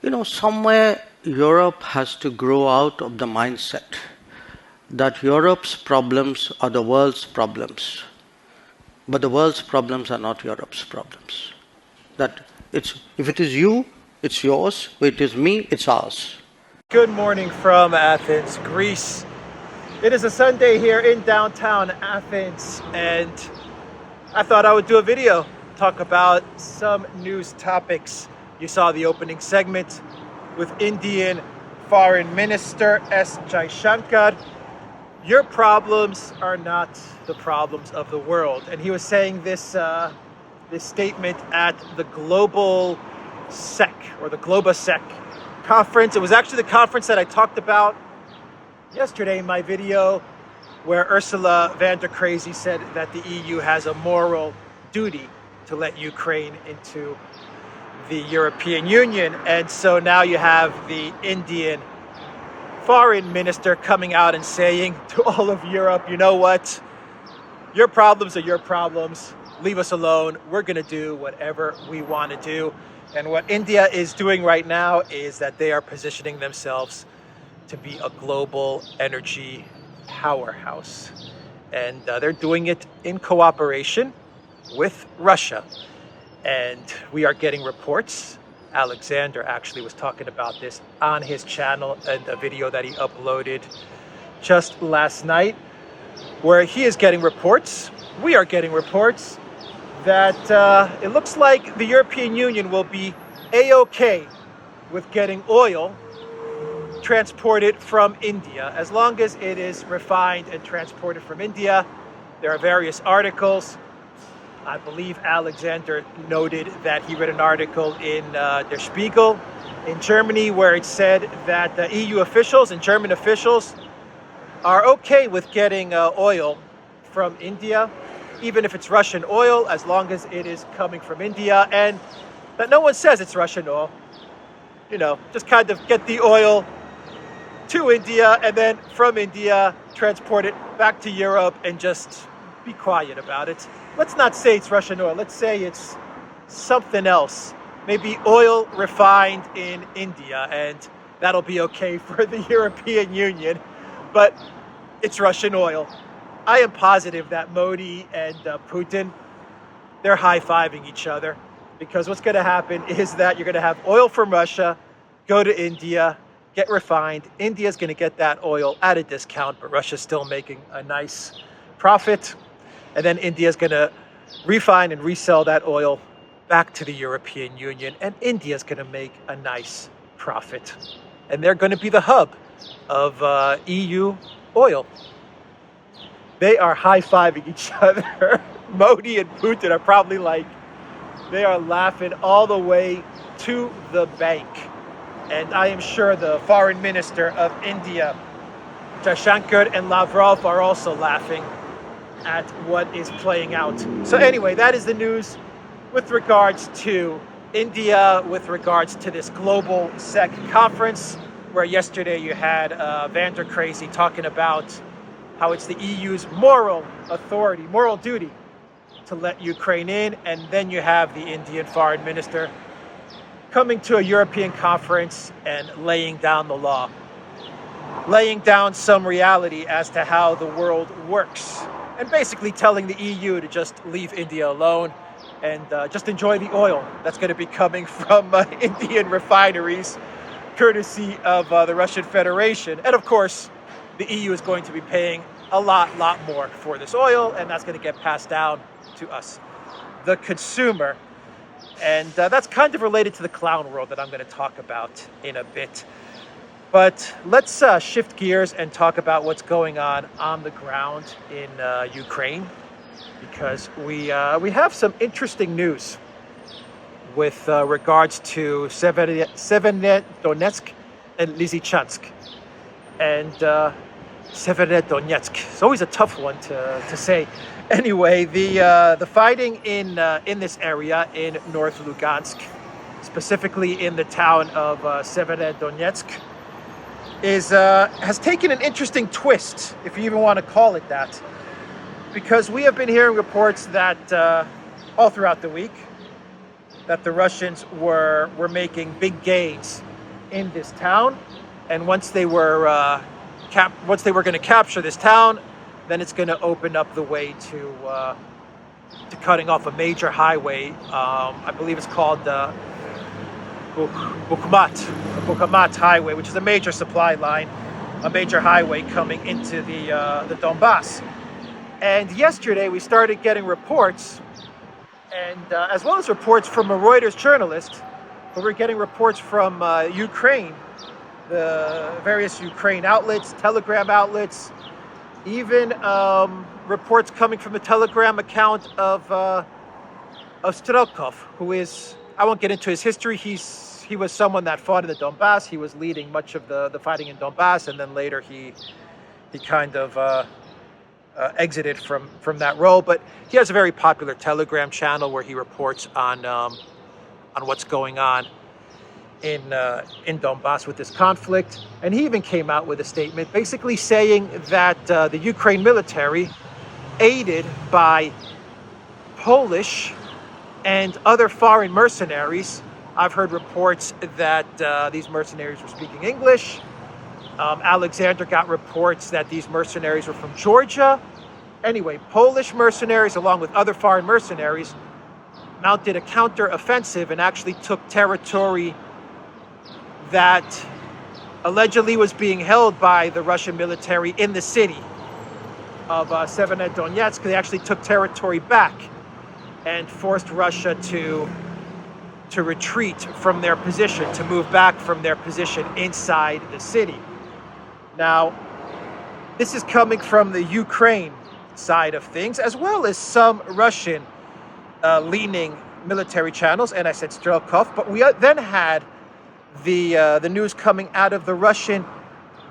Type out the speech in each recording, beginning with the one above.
Somewhere Europe has to grow out of the mindset that Europe's problems are the world's problems, but the world's problems are not Europe's problems. That if it is you, it's yours. If it is me, it's ours. Good morning from Athens, Greece. It is a Sunday here in downtown Athens, and I thought I would do a video, talk about some news topics. You saw the opening segment with Indian Foreign Minister S. Jaishankar. Your problems are not the problems of the world. And he was saying this statement at the Global Sec, or the Globosec conference. It was actually the conference that I talked about yesterday in my video, where Ursula von der Crazy said that the EU has a moral duty to let Ukraine into the European Union. And so now you have the Indian foreign minister coming out and saying to all of Europe, you know what? Your problems are your problems. Leave us alone. We're going to do whatever we want to do. And what India is doing right now is that they are positioning themselves to be a global energy powerhouse. And they're doing it in cooperation with Russia. And we are getting reports. Alexander actually was talking about this on his channel and a video that he uploaded just last night, where he is getting reports, we are getting reports, that it looks like the European Union will be A-OK with getting oil transported from India, as long as it is refined and transported from India. There are various articles. I believe Alexander noted that he read an article in Der Spiegel in Germany, where it said that the EU officials and German officials are okay with getting oil from India, even if it's Russian oil, as long as it is coming from India, and that no one says it's Russian oil. Just kind of get the oil to India, and then from India, transport it back to Europe, and just be quiet about it. Let's not say it's Russian oil. Let's say it's something else. Maybe oil refined in India, and that'll be okay for the European Union. But it's Russian oil. I am positive that Modi and Putin, they're high-fiving each other, because what's going to happen is that you're going to have oil from Russia go to India, get refined. India's going to get that oil at a discount, but Russia's still making a nice profit. And then India's going to refine and resell that oil back to the European Union, and India's going to make a nice profit. And they're going to be the hub of EU oil. They are high-fiving each other. Modi and Putin are probably they are laughing all the way to the bank. And I am sure the foreign minister of India, Jaishankar, and Lavrov are also laughing at what is playing out. So anyway, that is the news with regards to India, with regards to this Global Sec conference, where yesterday you had Van der Crazy talking about how it's the EU's moral authority, moral duty to let Ukraine in, and then you have the Indian foreign minister coming to a European conference and laying down the law, laying down some reality as to how the world works, and basically telling the EU to just leave India alone and just enjoy the oil that's going to be coming from Indian refineries, courtesy of the Russian Federation. And of course, the EU is going to be paying a lot more for this oil, and that's going to get passed down to us, the consumer. And that's kind of related to the clown world that I'm going to talk about in a bit. But let's shift gears and talk about what's going on the ground in Ukraine, because we have some interesting news with regards to Severodonetsk and Lysychansk. And Severodonetsk, it's always a tough one to say. Anyway, the fighting in this area in North Lugansk, specifically in the town of Severodonetsk, has taken an interesting twist, if you even want to call it that, because we have been hearing reports that all throughout the week that the Russians were making big gains in this town, and once they were going to capture this town, then it's going to open up the way to cutting off a major highway. I believe it's called the Bukhamat Highway, which is a major supply line, a major highway coming into the Donbass. And yesterday we started getting reports, and as well as reports from a Reuters journalist, but we're getting reports from Ukraine, the various Ukraine outlets, Telegram outlets, even reports coming from the Telegram account of Strelkov, who is, I won't get into his history. He was someone that fought in the Donbass. He was leading much of the fighting in Donbass, and then later he kind of exited from that role. But he has a very popular Telegram channel where he reports on what's going on in Donbass with this conflict. And he even came out with a statement basically saying that the Ukraine military, aided by Polish and other foreign mercenaries, I've heard reports that these mercenaries were speaking English. Alexander got reports that these mercenaries were from Georgia. Anyway, Polish mercenaries along with other foreign mercenaries mounted a counteroffensive and actually took territory that allegedly was being held by the Russian military in the city of Severodonetsk. They actually took territory back and forced Russia to retreat from their position, to move back from their position inside the city. Now, this is coming from the Ukraine side of things, as well as some Russian leaning military channels, and I said Strelkov, but we then had the news coming out of the Russian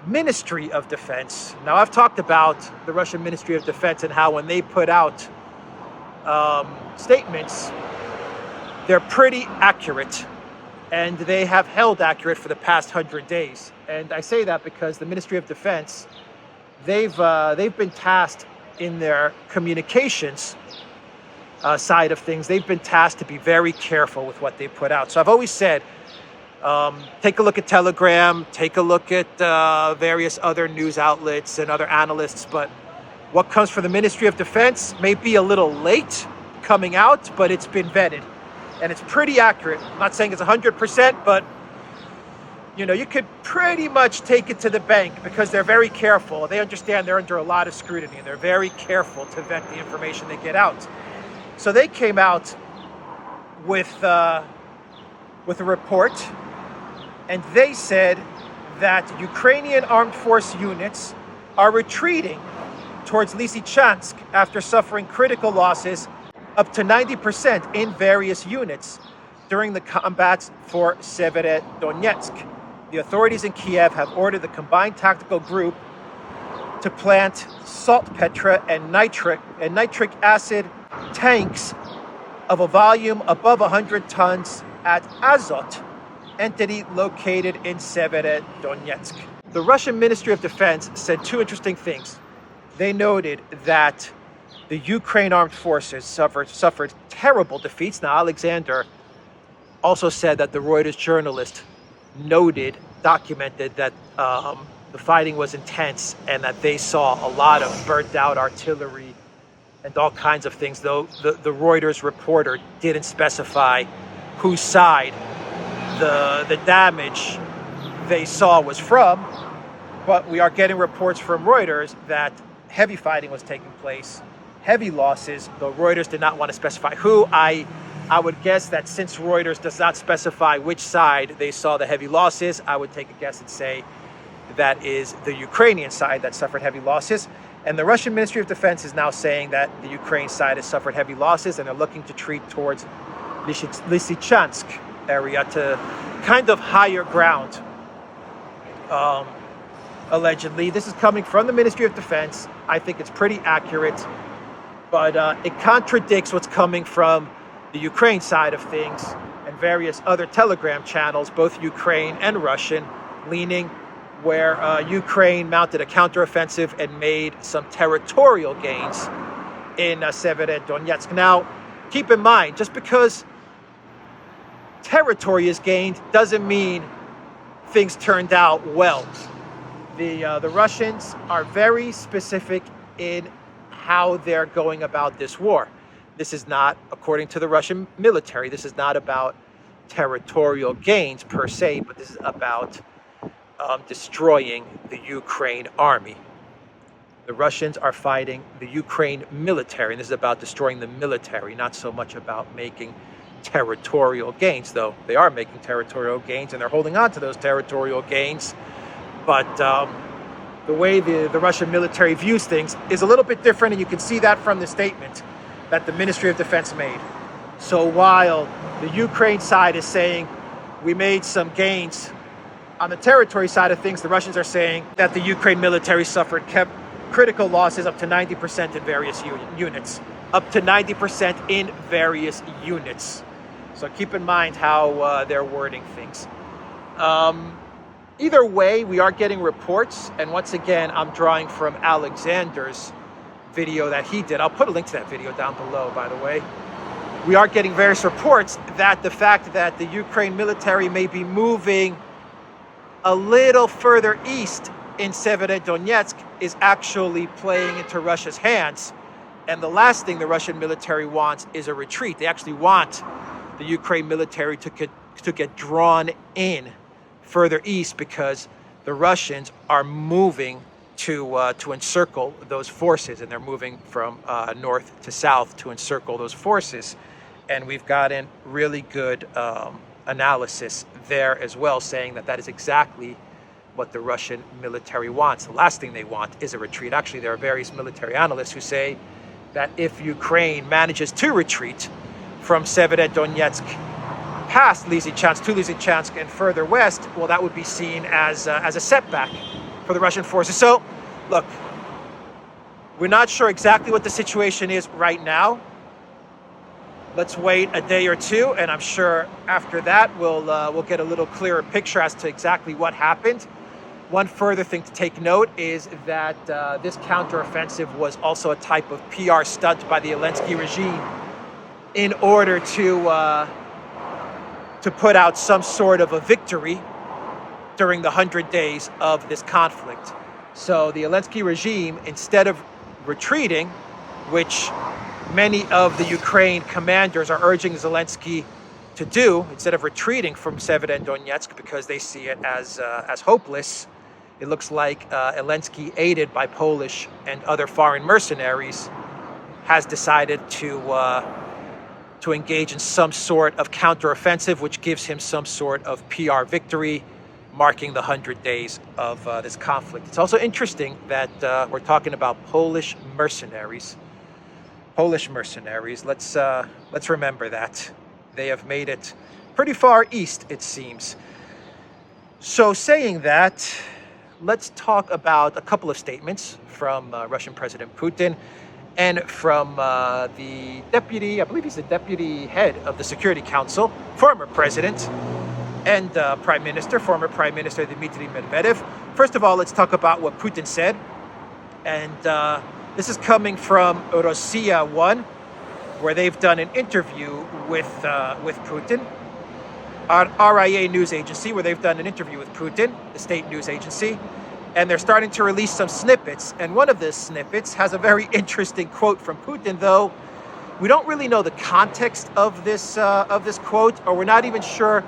Ministry of Defense. Now, I've talked about the Russian Ministry of Defense and how when they put out statements, they're pretty accurate, and they have held accurate for the past 100 days. And I say that because the Ministry of Defense, they've been tasked in their communications side of things. They've been tasked to be very careful with what they put out. So I've always said, take a look at Telegram, take a look at various other news outlets and other analysts, but what comes from the Ministry of Defense may be a little late coming out, but it's been vetted. And it's pretty accurate. I'm not saying it's 100%, but you could pretty much take it to the bank because they're very careful. They understand they're under a lot of scrutiny, and they're very careful to vet the information they get out. So they came out with a report, and they said that Ukrainian armed force units are retreating towards Lysychansk after suffering critical losses up to 90% in various units during the combats for Severodonetsk. The authorities in Kiev have ordered the combined tactical group to plant saltpeter and nitric acid tanks of a volume above 100 tons at Azot, entity located in Severodonetsk. The Russian Ministry of Defense said two interesting things. They noted that the Ukraine armed forces suffered terrible defeats. Now, Alexander also said that the Reuters journalist documented that the fighting was intense and that they saw a lot of burnt out artillery and all kinds of things, though the Reuters reporter didn't specify whose side the damage they saw was from. But we are getting reports from Reuters that heavy fighting was taking place, heavy losses, though Reuters did not want to specify who. I would guess that since Reuters does not specify which side they saw the heavy losses, I would take a guess and say that is the Ukrainian side that suffered heavy losses. And the Russian Ministry of Defense is now saying that the Ukraine side has suffered heavy losses and they're looking to retreat towards Lysychansk area to kind of higher ground. Allegedly, this is coming from the Ministry of Defense. I think it's pretty accurate, but it contradicts what's coming from the Ukraine side of things and various other Telegram channels, both Ukraine and Russian, leaning where Ukraine mounted a counteroffensive and made some territorial gains in Severodonetsk. Now, keep in mind, just because territory is gained doesn't mean things turned out well. The Russians are very specific in how they're going about this war. This is not, according to the Russian military, this is not about territorial gains per se, but this is about destroying the Ukraine army. The Russians are fighting the Ukraine military, and this is about destroying the military, not so much about making territorial gains, though they are making territorial gains and they're holding on to those territorial gains. But the way the Russian military views things is a little bit different, and you can see that from the statement that the Ministry of Defense made. So while the Ukraine side is saying we made some gains on the territory side of things, the Russians are saying that the Ukraine military suffered critical losses up to 90% in various units. Up to 90% in various units. So keep in mind how they're wording things. Either way, we are getting reports, and once again, I'm drawing from Alexander's video that he did. I'll put a link to that video down below, by the way. We are getting various reports that the fact that the Ukraine military may be moving a little further east in Severodonetsk is actually playing into Russia's hands. And the last thing the Russian military wants is a retreat. They actually want the Ukraine military to get drawn in further east, because the Russians are moving to encircle those forces, and they're moving from north to south to encircle those forces. And we've gotten really good analysis there as well, saying that that is exactly what the Russian military wants. The last thing they want is a retreat. Actually, there are various military analysts who say that if Ukraine manages to retreat from Severodonetsk past Lysychansk to Lysychansk and further west, well, that would be seen as a setback for the Russian forces. So, look, we're not sure exactly what the situation is right now. Let's wait a day or two, and I'm sure after that we'll get a little clearer picture as to exactly what happened. One further thing to take note is that this counteroffensive was also a type of PR stunt by the Zelensky regime in order to put out some sort of a victory during the 100 days of this conflict. So the Zelensky regime, instead of retreating, which many of the Ukraine commanders are urging Zelensky to do, instead of retreating from Severodonetsk because they see it as hopeless, it looks like Zelensky, aided by Polish and other foreign mercenaries, has decided to engage in some sort of counteroffensive, which gives him some sort of PR victory, marking the 100 days of this conflict. It's also interesting that we're talking about Polish mercenaries. Polish mercenaries. Let's remember that they have made it pretty far east, it seems. So, saying that, let's talk about a couple of statements from Russian President Putin and from the deputy, I believe he's the deputy head of the Security Council, former president and former Prime Minister Dmitry Medvedev. First of all, let's talk about what Putin said. And this is coming from Russia 1, where they've done an interview with Putin. RIA news agency, where they've done an interview with Putin, the state news agency. And they're starting to release some snippets. And one of the snippets has a very interesting quote from Putin, though we don't really know the context of this quote, or we're not even sure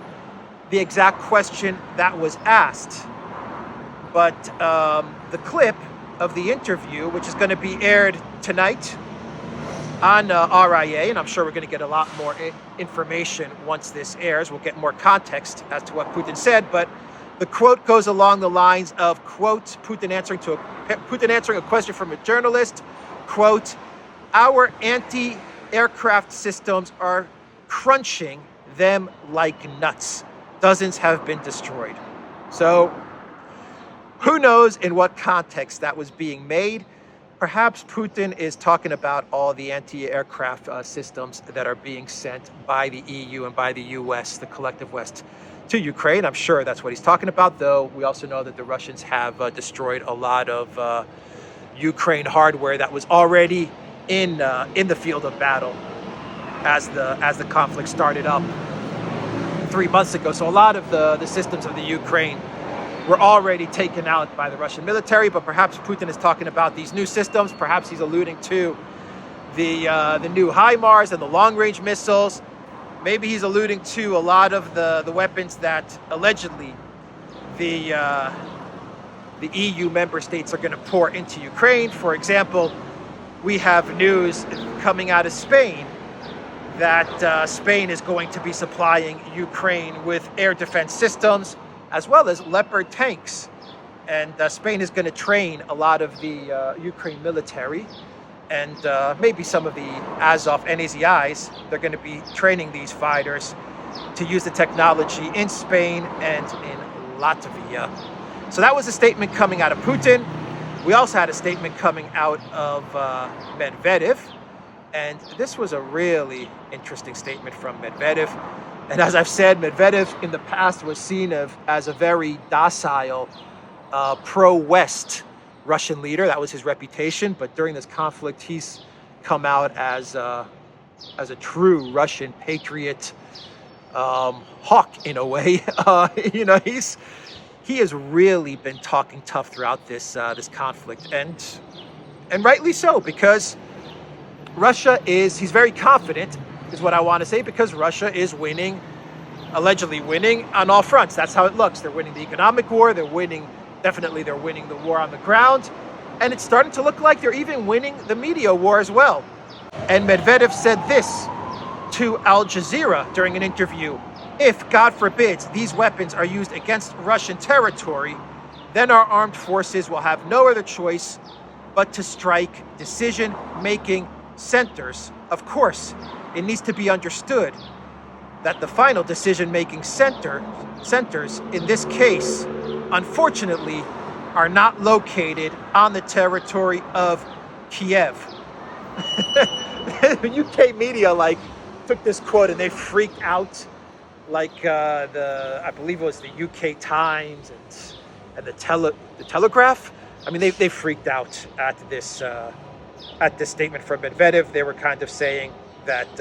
the exact question that was asked. But the clip of the interview, which is going to be aired tonight on RIA, and I'm sure we're going to get a lot more information once this airs. We'll get more context as to what Putin said, but the quote goes along the lines of, quote, Putin answering a question from a journalist, quote, "Our anti-aircraft systems are crunching them like nuts. Dozens have been destroyed." So who knows in what context that was being made? Perhaps Putin is talking about all the anti-aircraft systems that are being sent by the EU and by the US, the collective West, to Ukraine. I'm sure that's what he's talking about, though we also know that the Russians have destroyed a lot of Ukraine hardware that was already in the field of battle as the conflict started up. 3 months ago. So a lot of the systems of the Ukraine were already taken out by the Russian military, but perhaps Putin is talking about these new systems. Perhaps he's alluding to the new HIMARS and the long-range missiles. Maybe he's alluding to a lot of the weapons that allegedly the EU member states are going to pour into Ukraine. For example, we have news coming out of Spain that Spain is going to be supplying Ukraine with air defense systems as well as Leopard tanks. And Spain is going to train a lot of the Ukraine military and maybe some of the Azov NAZIs. They're going to be training these fighters to use the technology in Spain and in Latvia. So that was a statement coming out of Putin. We also had a statement coming out of Medvedev. And this was a really interesting statement from Medvedev. And as I've said, Medvedev in the past was seen as a very docile, pro-West Russian leader. That was his reputation. But during this conflict, he's come out as a true Russian patriot, hawk in a way. He has really been talking tough throughout this conflict, and rightly so, because Russia he's very confident, is what I want to say, because Russia is winning, allegedly winning on all fronts. That's how it looks. They're winning the economic war. They're winning the war on the ground. And it's starting to look like they're even winning the media war as well. And Medvedev said this to Al Jazeera during an interview: if, God forbids, these weapons are used against Russian territory, then our armed forces will have no other choice but to strike decision-making centers. Of course, it needs to be understood that the final decision-making centers in this case, unfortunately, are not located on the territory of Kiev. UK media took this quote and they freaked out. I believe it was the UK Times and the Telegraph. I mean, they freaked out at this statement from Medvedev. They were kind of saying that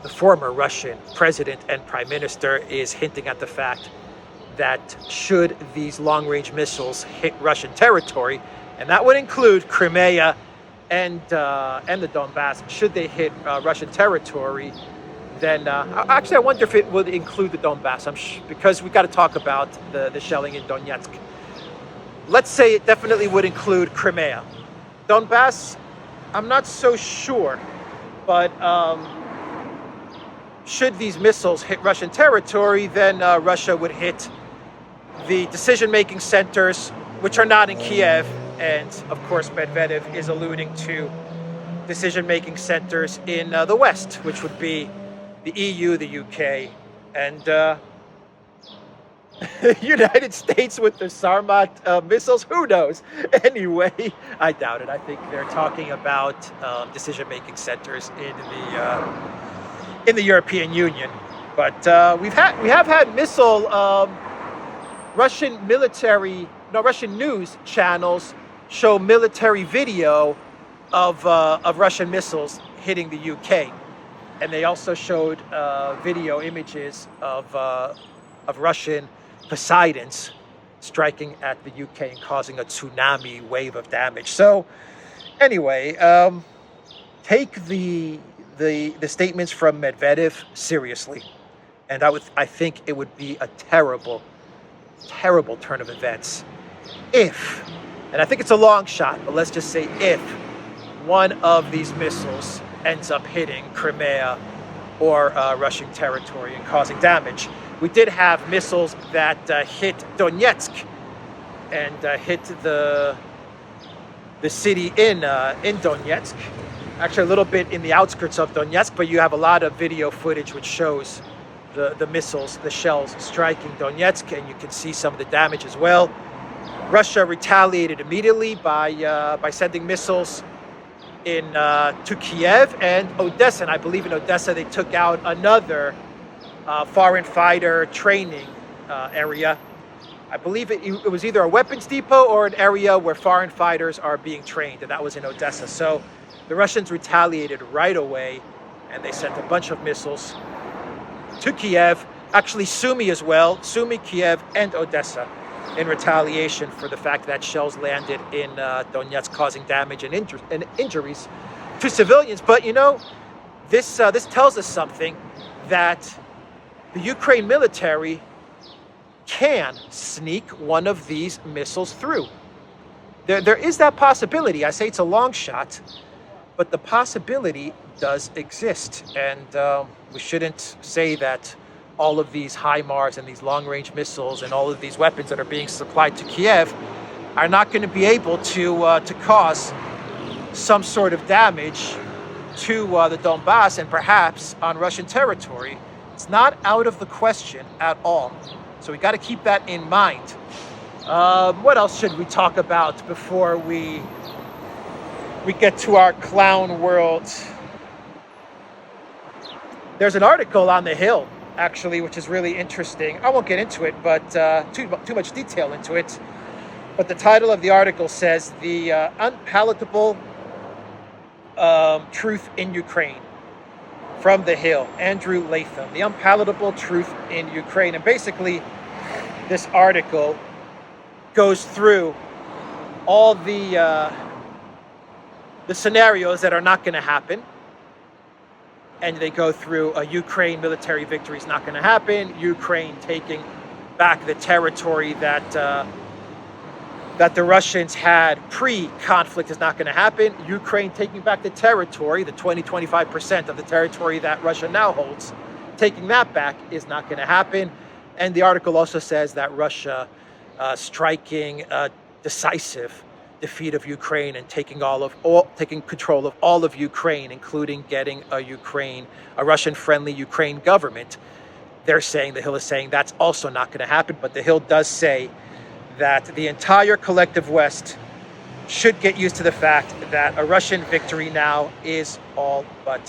the former Russian president and prime minister is hinting at the fact that should these long-range missiles hit Russian territory, and that would include Crimea and the Donbass, should they hit Russian territory, then actually I wonder if it would include the Donbass, because we've got to talk about the shelling in Donetsk. Let's say it definitely would include Crimea. Donbass, I'm not so sure, but should these missiles hit Russian territory, then Russia would hit the decision-making centers, which are not in Kiev. And of course, Medvedev is alluding to decision-making centers in the West, which would be the EU, the UK, and United States with the Sarmat missiles. Who knows? Anyway, I doubt it. I think they're talking about decision-making centers in the European Union. But we have had Russian news channels show military video of Russian missiles hitting the UK. And they also showed video images of Russian Poseidons striking at the UK and causing a tsunami wave of damage. So anyway, take the statements from Medvedev seriously. And I think it would be a terrible, terrible turn of events if, and I think it's a long shot, but let's just say if one of these missiles ends up hitting Crimea or Russian territory and causing damage. We did have missiles that hit Donetsk and hit the city in Donetsk. Actually, a little bit in the outskirts of Donetsk, but you have a lot of video footage which shows the missiles, the shells striking Donetsk, and you can see some of the damage as well. Russia retaliated immediately by sending missiles to Kiev and Odessa. And I believe in Odessa they took out another foreign fighter training area. I believe it was either a weapons depot or an area where foreign fighters are being trained, and that was in Odessa. So the Russians retaliated right away, and they sent a bunch of missiles to Kiev, actually Sumy as well, Sumy, Kiev, and Odessa, in retaliation for the fact that shells landed in Donetsk, causing damage and injuries to civilians. But you know, this tells us something, that the Ukraine military can sneak one of these missiles through. There is that possibility. I say it's a long shot, but the possibility does exist. And we shouldn't say that all of these HIMARS and these long-range missiles and all of these weapons that are being supplied to Kiev are not going to be able to cause some sort of damage to the Donbass and perhaps on Russian territory. It's not out of the question at all. So we got to keep that in mind. What else should we talk about before we get to our clown world? There's an article on The Hill, actually, which is really interesting. I won't get into it, but too much detail into it. But the title of the article says, "The Unpalatable Truth in Ukraine." From The Hill, Andrew Latham, "The Unpalatable Truth in Ukraine." And basically, this article goes through all the scenarios that are not going to happen. And they go through a Ukraine military victory is not going to happen, Ukraine taking back the territory that the Russians had pre-conflict is not going to happen, Ukraine taking back the territory, the 20-25% of the territory that Russia now holds, taking that back is not going to happen. And the article also says that Russia striking a decisive defeat of Ukraine and taking control of all of Ukraine, including getting a Russian-friendly Ukraine government. They're saying, The Hill is saying, that's also not going to happen. But The Hill does say that the entire collective West should get used to the fact that a Russian victory now is all but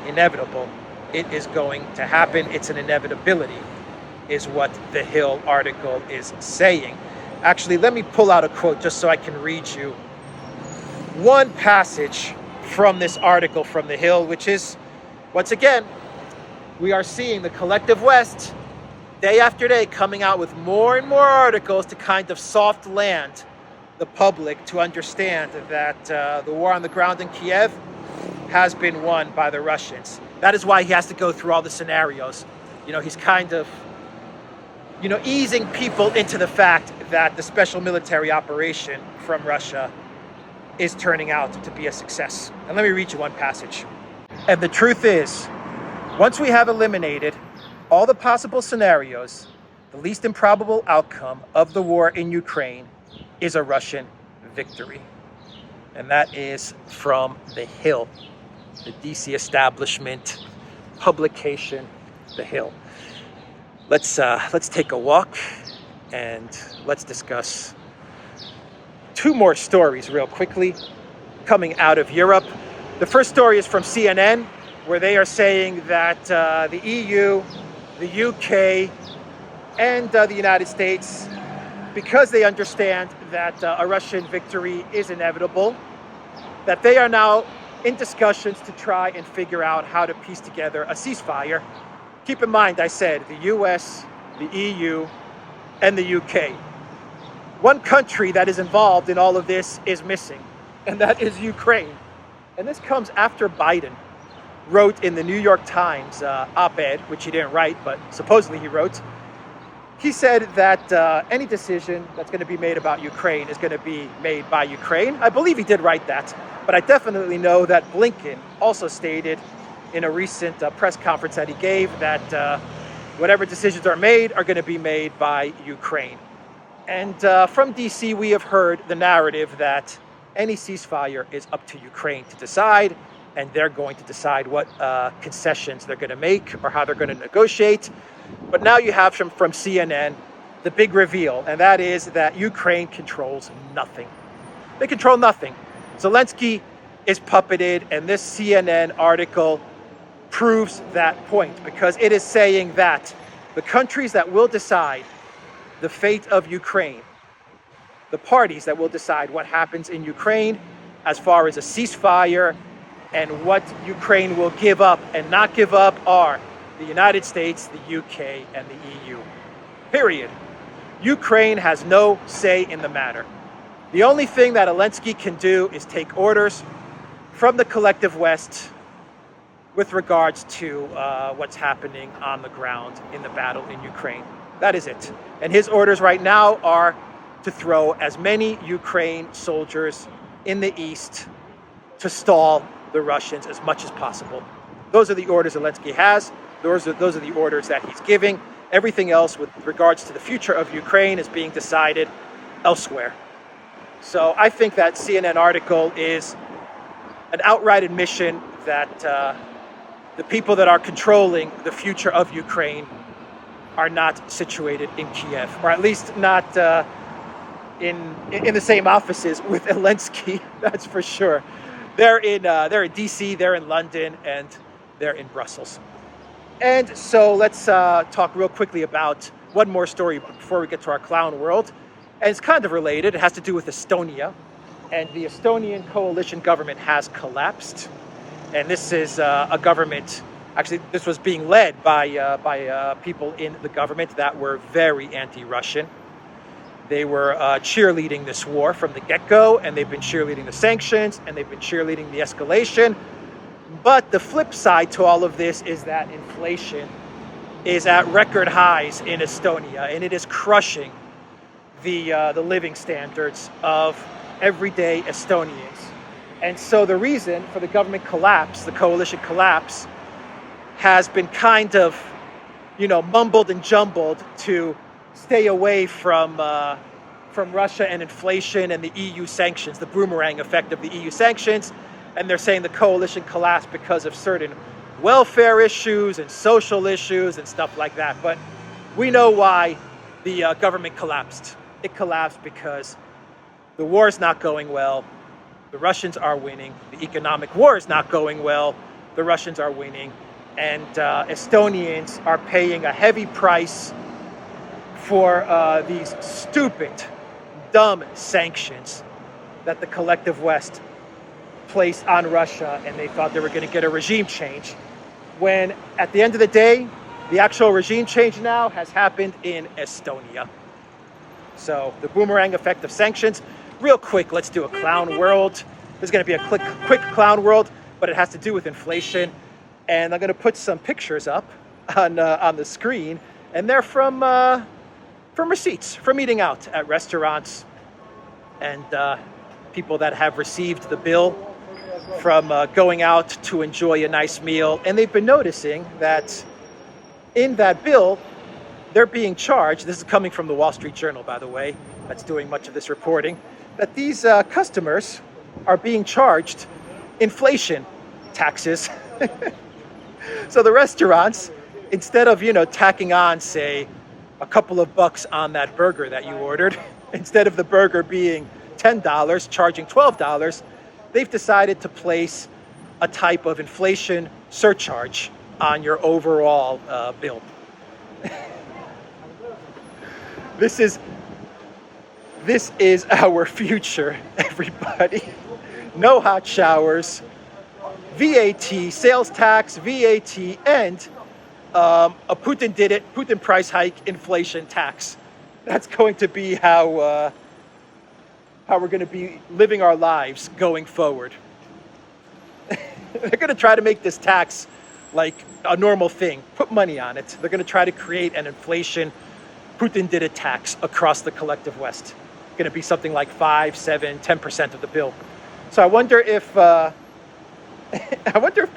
inevitable. It is going to happen. It's an inevitability, is what The Hill article is saying. Actually, let me pull out a quote just so I can read you one passage from this article from The Hill, which is, once again, we are seeing the collective West day after day coming out with more and more articles to kind of soft land the public to understand that the war on the ground in Kiev has been won by the Russians. That is why he has to go through all the scenarios. You know, he's kind of easing people into the fact that the special military operation from Russia is turning out to be a success. And let me read you one passage. "And the truth is, once we have eliminated all the possible scenarios, the least improbable outcome of the war in Ukraine is a Russian victory." And that is from The Hill, the DC establishment publication, The Hill. Let's take a walk and let's discuss two more stories real quickly coming out of Europe. The first story is from CNN, where they are saying that the EU, the UK, and the United States, because they understand that a Russian victory is inevitable, that they are now in discussions to try and figure out how to piece together a ceasefire. Keep in mind, I said the US, the EU, and the UK. One country that is involved in all of this is missing, and that is Ukraine. And this comes after Biden wrote in the New York Times op-ed, which he didn't write, but supposedly he wrote. He said that any decision that's going to be made about Ukraine is going to be made by Ukraine. I believe he did write that, but I definitely know that Blinken also stated in a recent press conference that he gave that whatever decisions are made are going to be made by Ukraine. And from DC, we have heard the narrative that any ceasefire is up to Ukraine to decide, and they're going to decide what concessions they're going to make or how they're going to negotiate. But now you have from CNN the big reveal, and that is that Ukraine controls nothing. They control nothing. Zelensky is puppeted, and this CNN article proves that point, because it is saying that the countries that will decide the fate of Ukraine, the parties that will decide what happens in Ukraine as far as a ceasefire and what Ukraine will give up and not give up, are the United States, the UK, and the EU. Period. Ukraine has no say in the matter. The only thing that Zelensky can do is take orders from the collective West with regards to what's happening on the ground in the battle in Ukraine. That is it. And his orders right now are to throw as many Ukraine soldiers in the east to stall the Russians as much as possible. Those are the orders Zelensky has. Those are the orders that he's giving. Everything else with regards to the future of Ukraine is being decided elsewhere. So I think that CNN article is an outright admission that the people that are controlling the future of Ukraine are not situated in Kiev, or at least not in the same offices with Zelensky. That's for sure. They're in DC, they're in London, and they're in Brussels. And so let's talk real quickly about one more story before we get to our clown world. And it's kind of related. It has to do with Estonia. And the Estonian coalition government has collapsed. And this is a government, actually this was being led by people in the government that were very anti-Russian. They were cheerleading this war from the get-go, and they've been cheerleading the sanctions, and they've been cheerleading the escalation. But the flip side to all of this is that inflation is at record highs in Estonia, and it is crushing the living standards of everyday Estonians. And so the reason for the government collapse, the coalition collapse, has been kind of, mumbled and jumbled to stay away from Russia and inflation and the EU sanctions, the boomerang effect of the EU sanctions. And they're saying the coalition collapsed because of certain welfare issues and social issues and stuff like that. But we know why the government collapsed. It collapsed because the war is not going well. The Russians are winning. The economic war is not going well. The Russians are winning. And Estonians are paying a heavy price for these stupid, dumb sanctions that the collective West placed on Russia, and they thought they were going to get a regime change. When at the end of the day, the actual regime change now has happened in Estonia. So the boomerang effect of sanctions. Real quick, let's do a clown world. There's going to be a quick clown world, but it has to do with inflation. And I'm going to put some pictures up on the screen, and they're from receipts from eating out at restaurants and people that have received the bill from going out to enjoy a nice meal. And they've been noticing that in that bill, they're being charged, this is coming from the Wall Street Journal, by the way, that's doing much of this reporting, that these customers are being charged inflation taxes. So the restaurants, instead of, tacking on, say, a couple of bucks on that burger that you ordered, instead of the burger being $10, charging $12, they've decided to place a type of inflation surcharge on your overall bill. This is our future, everybody. No hot showers, VAT, sales tax, VAT, and a Putin price hike, inflation tax. That's going to be how we're going to be living our lives going forward. They're going to try to make this tax like a normal thing. Put money on it. They're going to try to create an inflation Putin did a tax across the collective West. Going to be something like 5, 7, 10% of the bill. So I wonder if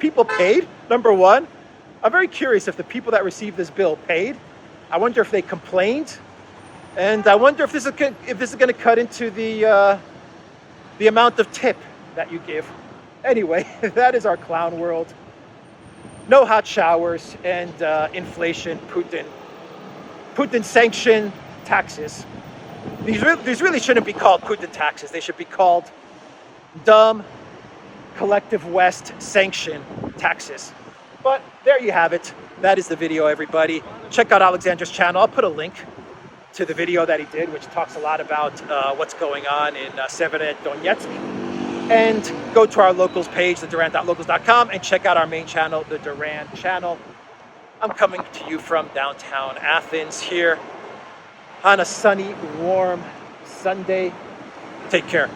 people paid. Number one, I'm very curious if the people that received this bill paid. I wonder if they complained, and I wonder if this is going to cut into the amount of tip that you give. Anyway, that is our clown world. No hot showers and inflation, Putin sanction taxes. These really shouldn't be called Putin taxes. They should be called dumb collective West sanction taxes. But there you have it. That is the video, everybody. Check out Alexander's channel. I'll put a link to the video that he did, which talks a lot about what's going on in Severodonetsk. And go to our locals page, the Duran.locals.com, and check out our main channel, the Duran channel. I'm coming to you from downtown Athens here on a sunny, warm Sunday. Take care.